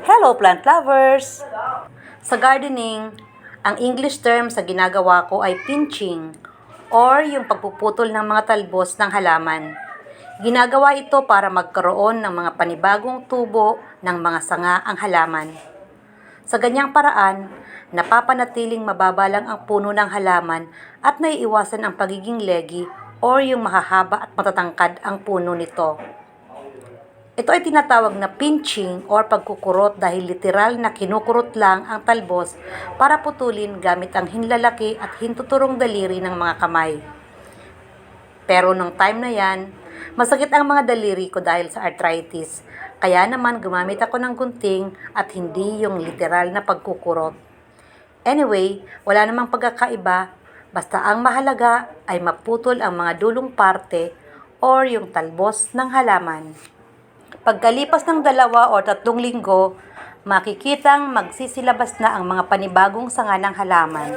Hello plant lovers! Sa gardening, ang English term sa ginagawa ko ay pinching or yung pagpuputol ng mga talbos ng halaman. Ginagawa ito para magkaroon ng mga panibagong tubo ng mga sanga ang halaman. Sa ganyang paraan, napapanatiling mababa lang ang puno ng halaman at naiiwasan ang pagiging leggy or yung mahahaba at matatangkad ang puno nito. Ito ay tinatawag na pinching or pagkukurot dahil literal na kinukurot lang ang talbos para putulin gamit ang hinlalaki at hintuturong daliri ng mga kamay. Pero nung time na yan, masakit ang mga daliri ko dahil sa arthritis, kaya naman gumamit ako ng gunting at hindi yung literal na pagkukurot. Anyway, wala namang pagkakaiba, basta ang mahalaga ay maputol ang mga dulong parte or yung talbos ng halaman. Pagkalipas ng 2 o 3 linggo, makikitang magsisilabas na ang mga panibagong sanga ng halaman.